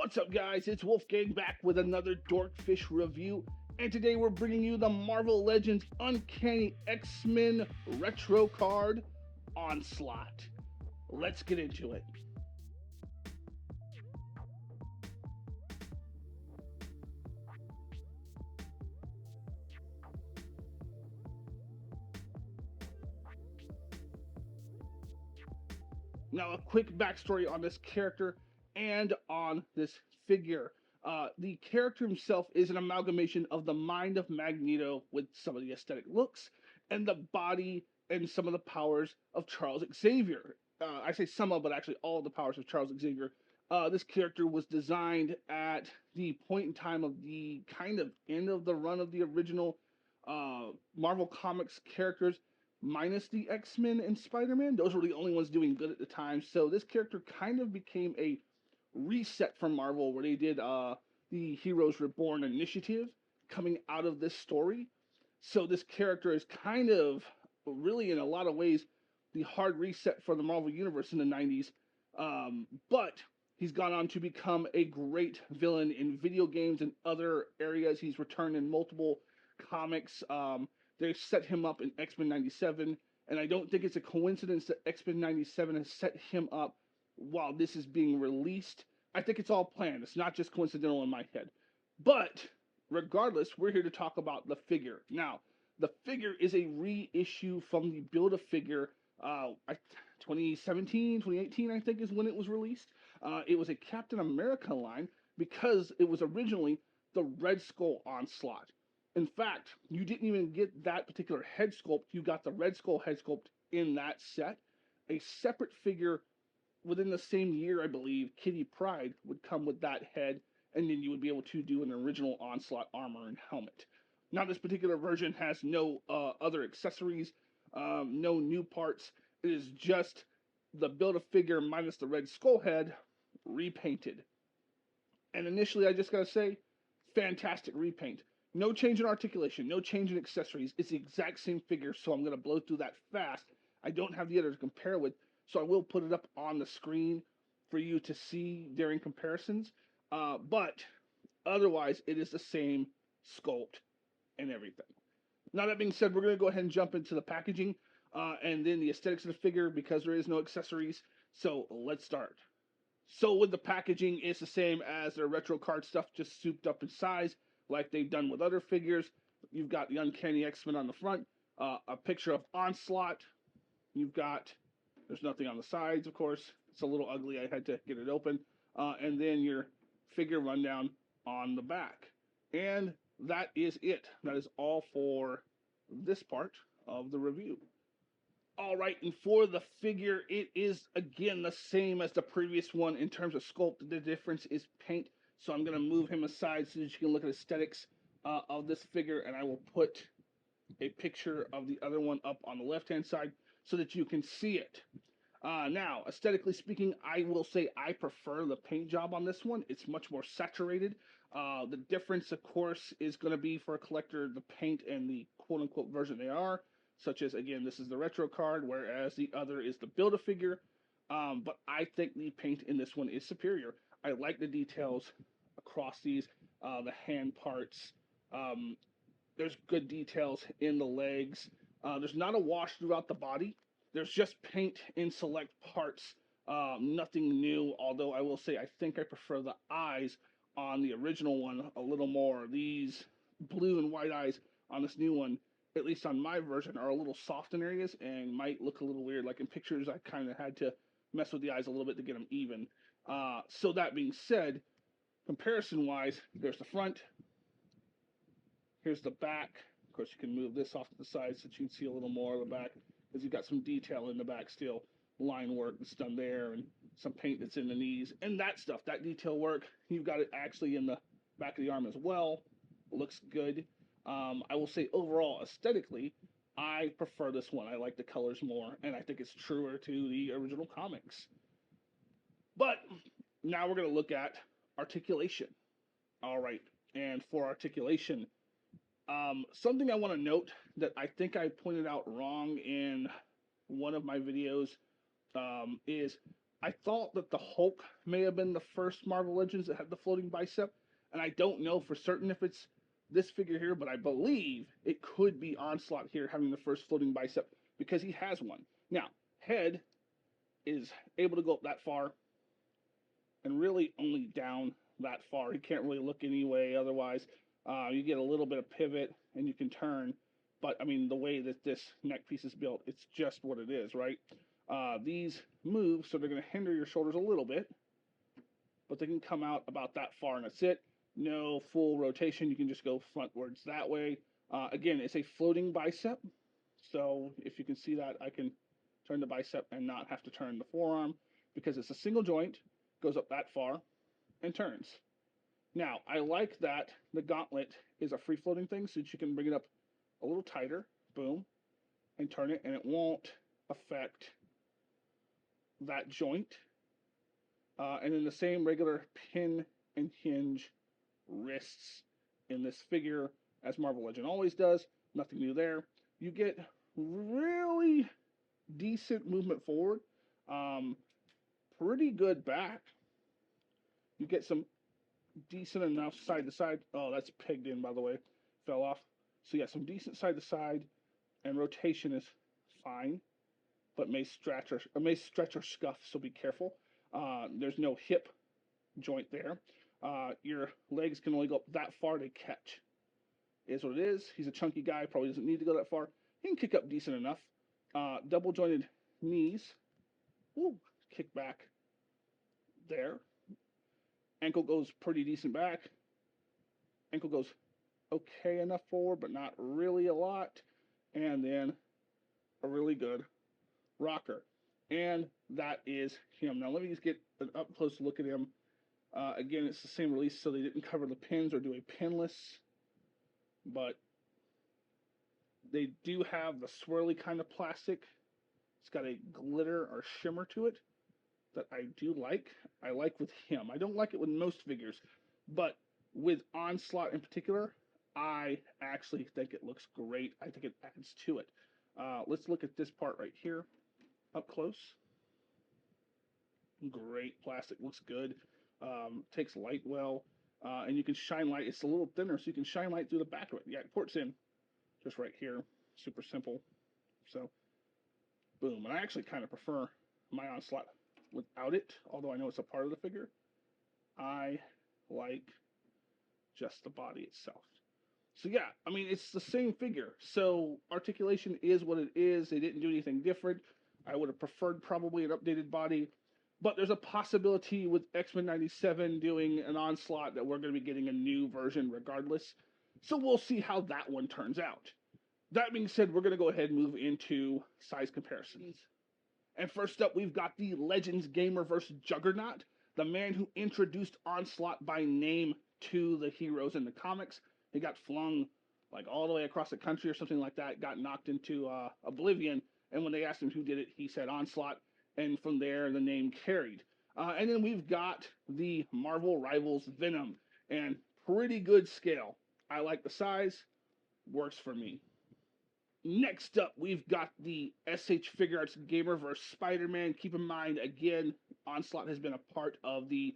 What's up, guys? It's Wolfgang back with another Dorkfish review, and today we're bringing you the Marvel Legends Uncanny X-Men Retro Card Onslaught. Let's get into it. Now, a quick backstory on this character and on this figure. The character himself is an amalgamation of the mind of Magneto with some of the aesthetic looks and the body and some of the powers of Charles Xavier. I say some of, but actually all of the powers of Charles Xavier. This character was designed at the point in time of the kind of end of the run of the original Marvel Comics characters, minus the X-Men and Spider-Man. Those were the only ones doing good at the time. So this character kind of became a reset from Marvel, where they did the Heroes Reborn initiative coming out of this story. So this character is kind of really, in a lot of ways, the hard reset for the Marvel Universe in the 90s. But he's gone on to become a great villain in video games and other areas. He's returned in multiple comics. They set him up in X-Men 97, and I don't think it's a coincidence that X-Men 97 has set him up while this is being released. I think it's all planned. It's not just coincidental in my head. But regardless, we're here to talk about the figure. Now, the figure is a reissue from the Build-A-Figure 2017, 2018, I think is when it was released. It was a Captain America line because it was originally the Red Skull Onslaught. In fact, you didn't even get that particular head sculpt. You got the Red Skull head sculpt in that set. A separate figure within the same year, I believe, Kitty Pryde would come with that head, and then you would be able to do an original Onslaught armor and helmet. Now, this particular version has no other accessories, no new parts. It is just the Build-A-Figure minus the Red Skull head repainted. And initially, I just gotta say, fantastic repaint. No change in articulation, no change in accessories. It's the exact same figure, so I'm going to blow through that fast. I don't have the other to compare with, so I will put it up on the screen for you to see during comparisons. But otherwise, it is the same sculpt and everything. Now, that being said, we're going to go ahead and jump into the packaging and then the aesthetics of the figure because there is no accessories. So let's start. So with the packaging, it's the same as their retro card stuff, just souped up in size, like they've done with other figures. You've got the Uncanny X-Men on the front, a picture of Onslaught. You've got, there's nothing on the sides, of course. It's a little ugly. I had to get it open. And then your figure rundown on the back. And that is it. That is all for this part of the review. All right, and for the figure, it is, again, the same as the previous one in terms of sculpt. The difference is paint. So I'm going to move him aside so that you can look at aesthetics of this figure, and I will put a picture of the other one up on the left-hand side so that you can see it. Now, aesthetically speaking, I will say I prefer the paint job on this one. It's much more saturated. The difference, of course, is going to be for a collector, the paint and the quote-unquote version they are, such as, again, this is the retro card, whereas the other is the Build-A-Figure. But I think the paint in this one is superior. I like the details across these, the hand parts. There's good details in the legs. There's not a wash throughout the body. There's just paint in select parts. Nothing new, although I will say I think I prefer the eyes on the original one a little more. These blue and white eyes on this new one, at least on my version, are a little soft in areas and might look a little weird. Like in pictures, I kind of had to mess with the eyes a little bit to get them even. So that being said, comparison-wise, there's the front. Here's the back. Of course, you can move this off to the side so that you can see a little more of the back, because you've got some detail in the back still. Line work that's done there, and some paint that's in the knees, and that stuff, that detail work. You've got it actually in the back of the arm as well. Looks good. I will say overall, aesthetically, I prefer this one. I like the colors more, and I think it's truer to the original comics. But now we're going to look at articulation. All right, and for articulation, something I want to note that I think I pointed out wrong in one of my videos is I thought that the Hulk may have been the first Marvel Legends that had the floating bicep, and I don't know for certain if it's this figure here, but I believe it could be Onslaught here having the first floating bicep because he has one. Now, head is able to go up that far and really only down that far. He can't really look anyway otherwise. You get a little bit of pivot and you can turn, but I mean, the way that this neck piece is built, it's just what it is, right? These move, so they're going to hinder your shoulders a little bit, but they can come out about that far, and that's it. No full rotation. You can just go frontwards that way. Again, it's a floating bicep, so if you can see that, I can turn the bicep and not have to turn the forearm because it's a single joint, goes up that far, and turns. Now, I like that the gauntlet is a free floating thing so that you can bring it up a little tighter, boom, and turn it, and it won't affect that joint. And then the same regular pin and hinge wrists in this figure as Marvel Legend always does. Nothing new there. You get really decent movement forward, um, pretty good back. You get some decent enough side to side. Oh, that's pegged in, by the way. Fell off. So yeah, some decent side to side, and rotation is fine, but may stretch or scuff. So be careful. There's no hip joint there. Your legs can only go up that far to catch. Is what it is. He's a chunky guy. Probably doesn't need to go that far. He can kick up decent enough. Double jointed knees. Ooh, kick back there. Ankle goes pretty decent back. Ankle goes okay enough forward, but not really a lot. And then a really good rocker. And that is him. Now let me just get an up close look at him. Again, it's the same release, so they didn't cover the pins or do a pinless, but they do have the swirly kind of plastic. It's got a glitter or shimmer to it that I do like. I like with him. I don't like it with most figures, but with Onslaught in particular, I actually think it looks great. I think it adds to it. Let's look at this part right here up close. Great plastic, looks good. Takes light well, and you can shine light. It's a little thinner, so you can shine light through the back of it. Yeah, it ports in just right here. Super simple. So, boom. And I actually kind of prefer my Onslaught without it, although I know it's a part of the figure. I like just the body itself. So yeah, I mean, it's the same figure. So articulation is what it is. They didn't do anything different. I would have preferred probably an updated body, but there's a possibility with X-Men 97 doing an Onslaught that we're going to be getting a new version regardless. So we'll see how that one turns out. That being said, we're going to go ahead and move into size comparisons. And first up, we've got the Legends Gamer vs. Juggernaut, the man who introduced Onslaught by name to the heroes in the comics. He got flung like all the way across the country or something like that, got knocked into oblivion. And when they asked him who did it, he said Onslaught. And from there, the name carried. And then we've got the Marvel Rivals Venom, and pretty good scale. I like the size, works for me. Next up, we've got the SH Figure Arts Gamer vs. Spider-Man. Keep in mind, again, Onslaught has been a part of the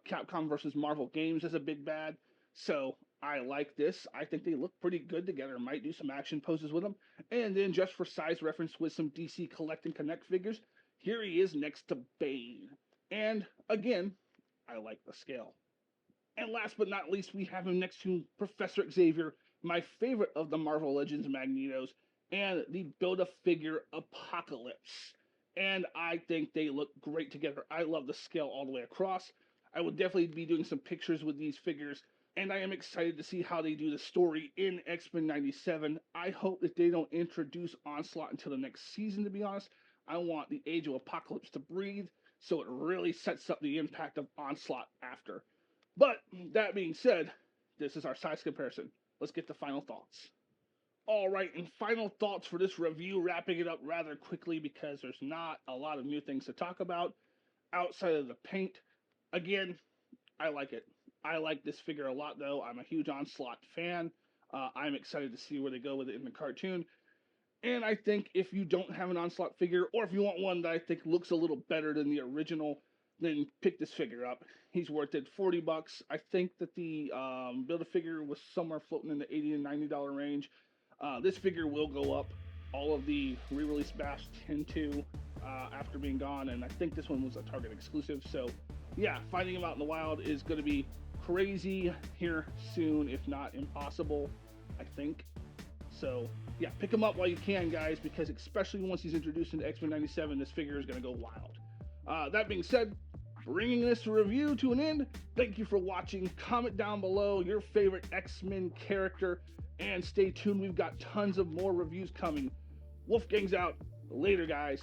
Capcom vs. Marvel games as a big bad. So I like this. I think they look pretty good together. Might do some action poses with them. And then just for size reference with some DC Collect and Connect figures, here he is next to Bane. And again, I like the scale. And last but not least, we have him next to Professor Xavier, my favorite of the Marvel Legends Magnetos, and the Build-A-Figure Apocalypse. And I think they look great together. I love the scale all the way across. I will definitely be doing some pictures with these figures, and I am excited to see how they do the story in X-Men 97. I hope that they don't introduce Onslaught until the next season, to be honest. I want the Age of Apocalypse to breathe, so it really sets up the impact of Onslaught after. But that being said, this is our size comparison. Let's get to final thoughts. All right, and final thoughts for this review, wrapping it up rather quickly because there's not a lot of new things to talk about outside of the paint. Again, I like it. I like this figure a lot, though. I'm a huge Onslaught fan. I'm excited to see where they go with it in the cartoon. And I think if you don't have an Onslaught figure, or if you want one that I think looks a little better than the original, then pick this figure up. He's worth it. $40. I think that the Build-A-Figure was somewhere floating in the $80 and $90 range. This figure will go up. All of the re-release BAFs tend to after being gone, and I think this one was a Target exclusive. So, yeah, finding him out in the wild is going to be crazy here soon, if not impossible, I think. So, yeah, pick him up while you can, guys, because especially once he's introduced into X-Men 97, this figure is going to go wild. That being said, bringing this review to an end, thank you for watching. Comment down below your favorite X-Men character, and stay tuned. We've got tons of more reviews coming. Wolfgang's out. Later, guys.